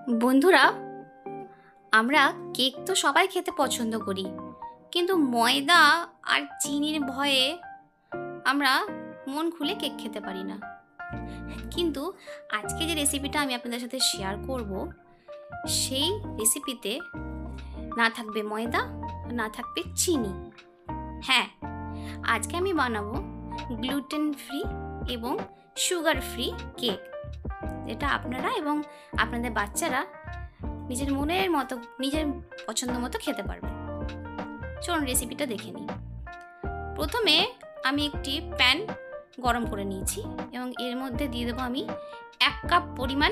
বন্ধুরা, আমরা কেক তো সবাই খেতে পছন্দ করি, কিন্তু ময়দা আর চিনির ভয়ে আমরা মন খুলে কেক খেতে পারি না। কিন্তু আজকে যে রেসিপিটা আমি আপনাদের সাথে শেয়ার করব, সেই রেসিপিতে না থাকবে ময়দা, না থাকবে চিনি। হ্যাঁ, আজকে আমি বানাবো গ্লুটেন ফ্রি এবং সুগার ফ্রি কেক, যেটা আপনারা এবং আপনাদের বাচ্চারা নিজের মনের মতো, নিজের পছন্দ মতো খেতে পারবে। চলুন রেসিপিটা দেখে নিই। প্রথমে আমি একটি প্যান গরম করে নিয়েছি এবং এর মধ্যে দিয়ে দেবো আমি 1 কাপ পরিমাণ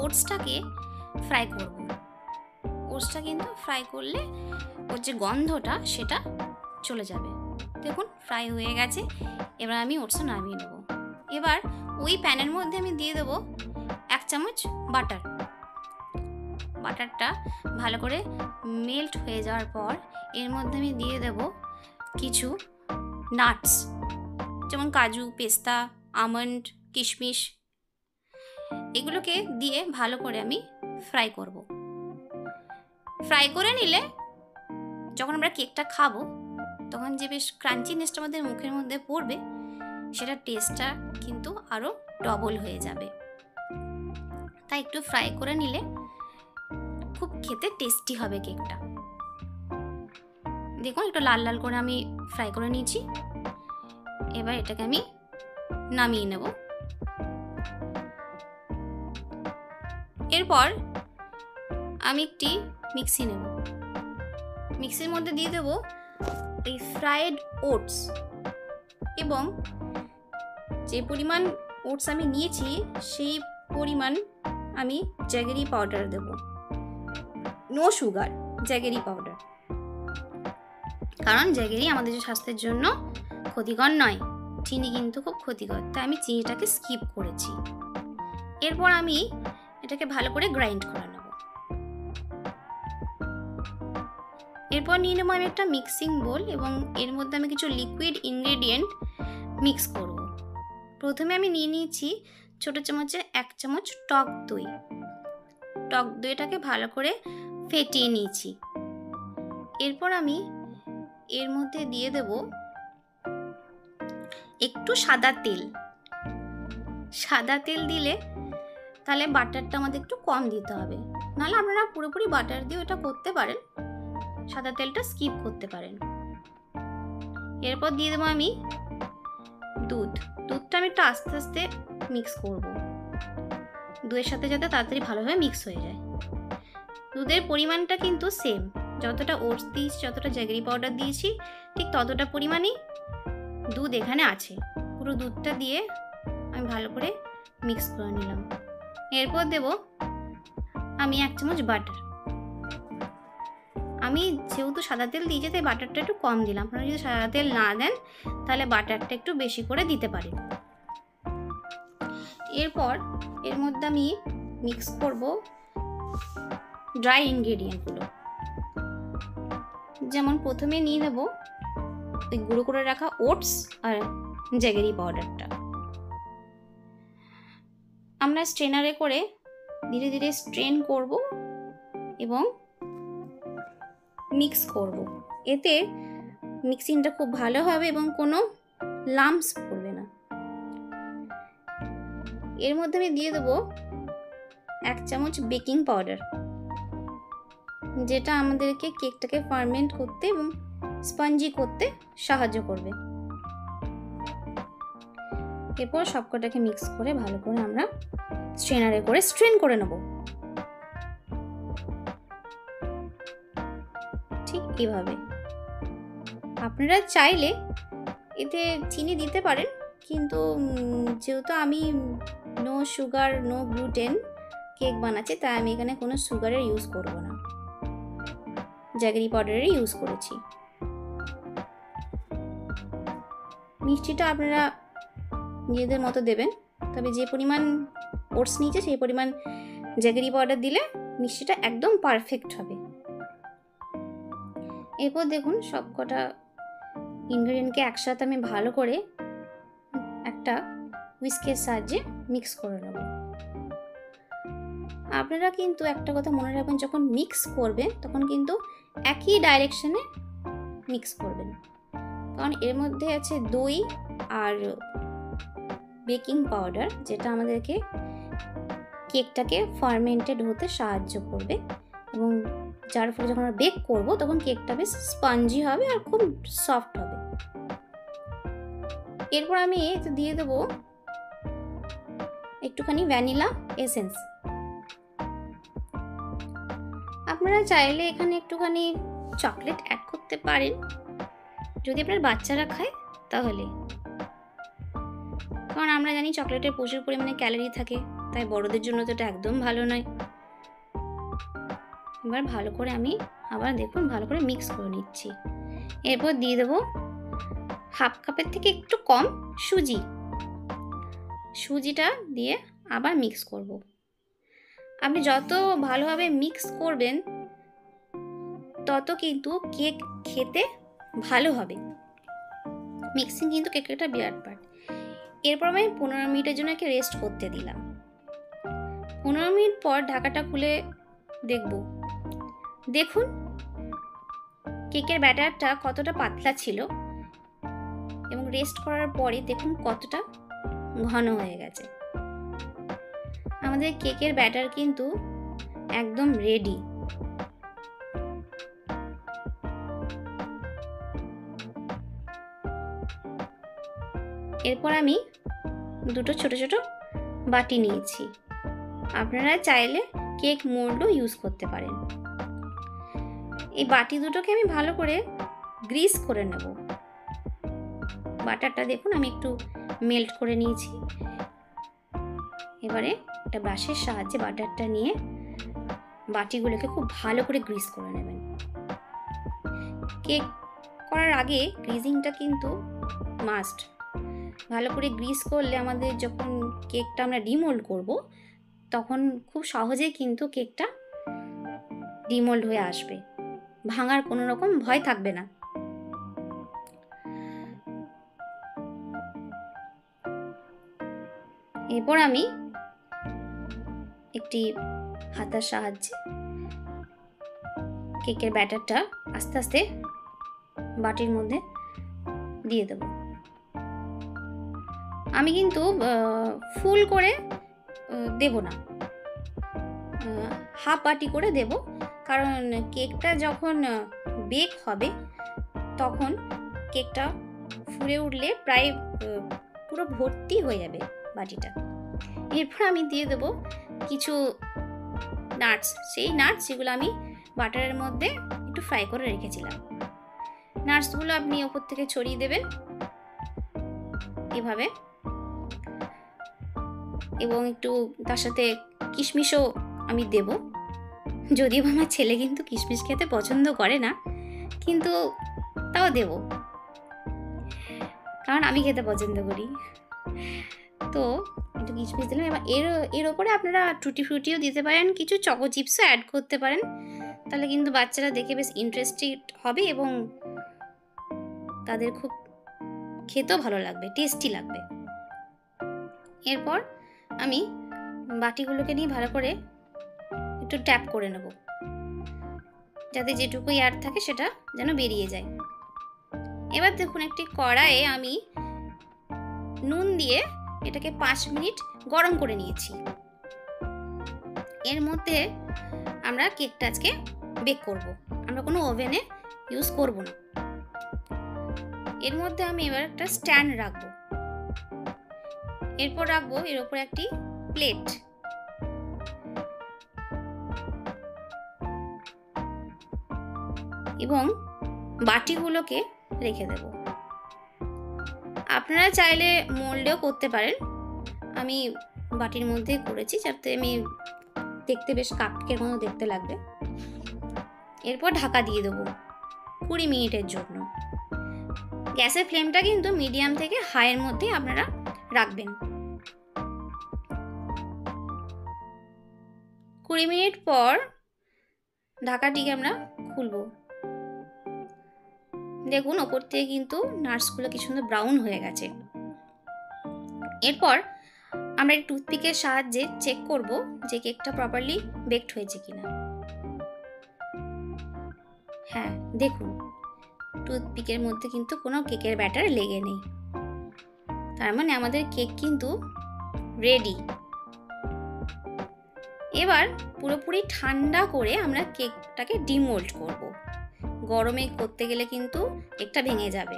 ওটসটাকে ফ্রাই করব। ওটসটা কিন্তু ফ্রাই করলে ওর যে গন্ধটা সেটা চলে যাবে। দেখুন ফ্রাই হয়ে গেছে। এবার আমি ওটসটা নামিয়ে নেব। এবার ওই প্যানের মধ্যে আমি দিয়ে দেবো 1 চামচ বাটার। বাটারটা ভালো করে মেল্ট হয়ে যাওয়ার পর এর মধ্যে আমি দিয়ে দেব কিছু নাটস, যেমন কাজু, পেস্তা, আমন্ড, কিশমিশ। এগুলোকে দিয়ে ভালো করে আমি ফ্রাই করব। ফ্রাই করে নিলে যখন আমরা কেকটা খাবো তখন যে বেশ ক্রাঞ্চিনেসটা আমাদের মুখের মধ্যে পড়বে, সেটা টেস্টটা কিন্তু আরও ডবল হয়ে যাবে। তাই একটু ফ্রাই করে নিলে খুব খেতে টেস্টি হবে কেকটা। দেখুন একটু লাল লাল করে আমি ফ্রাই করে নিয়েছি। এবার এটাকে আমি নামিয়ে নেব। এরপর আমি একটি মিক্সি নেব। মিক্সির মধ্যে দিয়ে দেব এই ফ্রাইড ওটস, এবং যে পরিমাণ ওটস আমি নিয়েছি সেই পরিমাণ আমি জ্যাগেরি পাউডার দেব। নো সুগার, জ্যাগেরি পাউডার, কারণ জ্যাগেরি আমাদের স্বাস্থ্যের জন্য ক্ষতিকর নয়, চিনি কিন্তু খুব ক্ষতিকর, তাই আমি চিনিটাকে স্কিপ করেছি। এরপর আমি এটাকে ভালো করে গ্রাইন্ড করে নেব। এরপর নিয়ে নেবো আমি একটা মিক্সিং বোল এবং এর মধ্যে আমি কিছু লিকুইড ইনগ্রেডিয়েন্ট মিক্স করব। প্রথমে আমি নিয়ে নিয়েছি ছোটো চামচের 1 চামচ টক দই। টক দইটাকে ভালো করে ফেটিয়ে নিয়েছি। এরপর আমি এর মধ্যে দিয়ে দেব একটু সাদা তেল। সাদা তেল দিলে তাহলে বাটারটা আমাদের একটু কম দিতে হবে, নাহলে আপনারা পুরোপুরি বাটার দিয়ে এটা করতে পারেন, সাদা তেলটা স্কিপ করতে পারেন। এরপর দিয়ে দেবো আমি দুধটা আমি একটু আস্তে আস্তে মিক্স করব, দুধের সাথে যাতে তাড়াতাড়ি ভালোভাবে মিক্স হয়ে যায়। দুধের পরিমাণটা কিন্তু সেম, যতটা ওটস দিয়েছি, যতটা জ্যাগেরি পাউডার দিয়েছি, ঠিক ততটা পরিমাণই দুধ এখানে আছে। পুরো দুধটা দিয়ে আমি ভালো করে মিক্স করে নিলাম। এরপর দেব আমি 1 চামচ বাটার। আমি যেহেতু সাদা তেল দিয়েছি তাই বাটারটা একটু কম দিলাম। আপনারা যদি সাদা তেল না দেন তাহলে বাটারটা একটু বেশি করে দিতে পারেন। এরপর এর মধ্যে আমি মিক্স করব ড্রাই ইনগ্রেডিয়েন্টগুলো। যেমন প্রথমে নিয়ে নেব ওই গুঁড়ো করে রাখা ওটস আর জ্যাগেরি পাউডারটা। আমরা স্ট্রেনারে করে ধীরে ধীরে স্ট্রেন করব এবং মিক্স করব। এতে মিক্সিংটা খুব ভালো হবে এবং কোনো লাম্পস পড়বে না। এর মধ্যে আমি দিয়ে দেবো 1 চামচ বেকিং পাউডার, যেটা আমাদেরকে কেকটাকে ফার্মেন্ট করতে এবং স্পঞ্জি করতে সাহায্য করবে। এরপর সবকটাকে মিক্স করে ভালো করে আমরা স্ট্রেনারে করে স্ট্রেন করে নেব। ঠিক এভাবে। আপনারা চাইলে এতে চিনি দিতে পারেন, কিন্তু যেহেতু আমি no sugar no gluten cake বানাচ্ছি, তাই আমি এখানে কোনো সুগারের ইউজ করব না, জ্যাগেরি পাউডারের ইউজ করেছি। মিষ্টিটা আপনারা নিজেদের মতো দেবেন, তবে যে পরিমাণ ওটস নিয়েছে সেই পরিমাণ জ্যাগেরি পাউডার দিলে মিষ্টিটা একদম পারফেক্ট হবে। এরপর দেখুন সবকটা ইনগ্রেডিয়েন্টকে একসাথে আমি ভালো করে একটা হুইস্কের সাহায্যে মিক্স করে নেব। আপনারা কিন্তু একটা কথা মনে রাখবেন, যখন মিক্স করবেন তখন কিন্তু একই ডাইরেকশনে মিক্স করবেন, কারণ এর মধ্যে আছে দই আর বেকিং পাউডার, যেটা আমাদেরকে কেকটাকে ফার্মেন্টেড হতে সাহায্য করবে এবং যার ফলে যখন আমরা বেক করব তখন কেকটা বেশ স্পঞ্জি হবে আর খুব সফট হবে। এরপর আমি দিয়ে দেবো একটুখানি ভ্যানিলা এসেন্স। আপনারা চাইলে এখানে একটুখানি চকলেট অ্যাড করতে পারেন যদি আপনার বাচ্চারা খায় তাহলে, কারণ আমরা জানি চকলেটের প্রচুর পরিমাণে ক্যালোরি থাকে, তাই বড়দের জন্য তো এটা একদম ভালো নয়। এবার ভালো করে আমি আবার দেখুন ভালো করে মিক্স করে নিচ্ছি। এরপর দিয়ে দেবো হাফ কাপের থেকে একটু কম সুজি। সুজিটা দিয়ে আবার মিক্স করব। আপনি যত ভালোভাবে মিক্স করবেন তত কিন্তু কেক খেতে ভালো হবে। মিক্সিং কিন্তু কেকের একটা বিরাট পার্ট। এরপর আমি 15 মিনিটের জন্য একে রেস্ট করতে দিলাম। 15 মিনিট পর ঢাকাটা খুলে দেখব। দেখুন কেকের ব্যাটারটা কতটা পাতলা ছিল এবং রেস্ট করার পরে দেখুন কতটা ঘন হয়ে গেছে। আমাদের কেকের ব্যাটার কিন্তু একদম রেডি। এরপর আমি দুটো ছোট ছোট বাটি নিয়েছি। আপনারা চাইলে কেক মোল্ডও ইউজ করতে পারেন। এই বাটি দুটোকে আমি ভালো করে গ্রিস করে নেব। বাটারটা দেখুন আমি একটু মেল্ট করে নিয়েছি। এবারে একটা ব্রাশের সাহায্যে বাটারটা নিয়ে বাটিগুলোকে খুব ভালো করে গ্রিস করে নেবেন। কেক করার আগে গ্রিজিংটা কিন্তু মাস্ট। ভালো করে গ্রিস করলে আমাদের যখন কেকটা আমরা ডিমোল্ড করব তখন খুব সহজেই কিন্তু কেকটা ডিমোল্ড হয়ে আসবে, ভাঙার কোনো রকম ভয় থাকবে না। এরপর আমি একটি হাতার সাহায্যে কেকের ব্যাটারটা আস্তে আস্তে বাটির মধ্যে দিয়ে দেব। আমি কিন্তু ফুল করে দেব না, হাফ বাটি করে দেব, কারণ কেকটা যখন বেক হবে তখন কেকটা ফুলে উঠলে প্রায় পুরো ভর্তি হয়ে যাবে বাটিটা। এরপর আমি দিয়ে দেব কিছু নাটস। সেই নাটস যেগুলো আমি বাটারের মধ্যে একটু ফ্রাই করে রেখেছিলাম। নাটসগুলো আপনি ওপর থেকে ছড়িয়ে দেবেন এভাবে, এবং একটু তার সাথে কিশমিশও আমি দেব। যদিও আমার ছেলে কিন্তু কিশমিশ খেতে পছন্দ করে না, কিন্তু তাও দেব কারণ আমি খেতে পছন্দ করি। তো একটু কিশমিশ দিলাম। এবার এর ওপরে আপনারা টুটি ফ্রুটিও দিতে পারেন, কিছু চকো চিপসও অ্যাড করতে পারেন, তাহলে কিন্তু বাচ্চারা দেখে বেশ ইন্টারেস্টেড হবে এবং তাদের খুব খেতেও ভালো লাগবে, টেস্টি লাগবে। এরপর আমি বাটিগুলোকে নিয়ে ভালো করে একটু ট্যাপ করে নেব, যাতে যেটুকু এয়ার থাকে সেটা যেন বেরিয়ে যায়। এবার দেখুন একটি কড়াইয়ে আমি নুন দিয়ে এটাকে 5 মিনিট গরম করে নিয়েছি। এর মধ্যে আমরা কেকটা আজকে বেক করব, আমরা কোনো ওভেনে ইউজ করব না। এর মধ্যে আমি এবার একটা স্ট্যান্ড রাখবো। এরপর রাখবো এর উপর একটি প্লেট। এবং বাটিগুলোকে রেখে দেব। আপনারা চাইলে মোল্ডেও করতে পারেন, আমি বাটির মধ্যে করেছি যাতে আমি দেখতে বেশ কাপকের মতো দেখতে লাগবে। এরপর ঢাকা দিয়ে দেবো 20 মিনিটের জন্য। গ্যাসের ফ্লেমটা কিন্তু মিডিয়াম থেকে হাইয়ের মধ্যে আপনারা রাখবেন। 20 মিনিট পর ঢাকাটিকে আমরা খুলব। দেখুন ওপর থেকে কিন্তু নাটসগুলো কি সুন্দর ব্রাউন হয়ে গেছে। এরপর আমরা এই টুথপিকের সাহায্যে চেক করব যে কেকটা প্রপারলি বেকড হয়েছে কিনা। হ্যাঁ, দেখুন টুথপিকের মধ্যে কিন্তু কোনো কেকের ব্যাটার লেগে নেই, তার মানে আমাদের কেক কিন্তু রেডি। এবার পুরোপুরি ঠান্ডা করে আমরা কেকটাকে ডিমোল্ড করব। গরমে করতে গেলে কিন্তু কেকটা ভেঙে যাবে।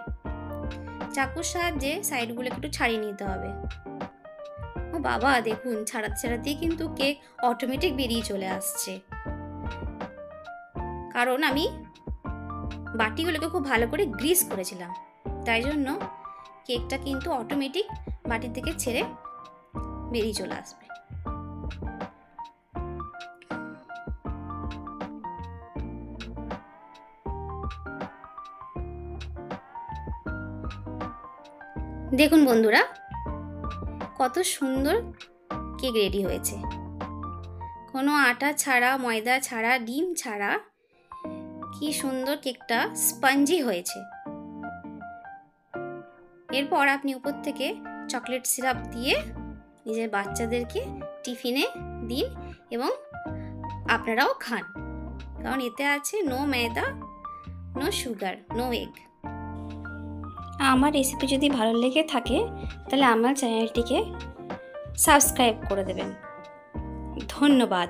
চাকুর সাহায্যে সাইডগুলো একটু ছাড়িয়ে নিতে হবে। ও বাবা, দেখুন ছাড়াতে ছাড়াতেই কিন্তু কেক অটোমেটিক বেরিয়ে চলে আসছে, কারণ আমি বাটিগুলোকে খুব ভালো করে গ্রিস করেছিলাম, তাই জন্য কেকটা কিন্তু অটোমেটিক বাটি থেকে ছেড়ে বেরিয়ে চলে আসবে। দেখুন বন্ধুরা, কত সুন্দর কেক রেডি হয়েছে, কোনো আটা ছাড়া, ময়দা ছাড়া, ডিম ছাড়া। কি সুন্দর কেকটা স্পঞ্জি হয়েছে। এরপর আপনি উপর থেকে চকলেট সিরাপ দিয়ে নিজের বাচ্চাদেরকে টিফিনে দিন এবং আপনারাও খান, কারণ এতে আছে নো ময়দা, নো সুগার, নো এগ। আমার রেসিপি যদি ভালো লেগে থাকে তাহলে আমার চ্যানেলটিকে সাবস্ক্রাইব করে দেবেন। ধন্যবাদ।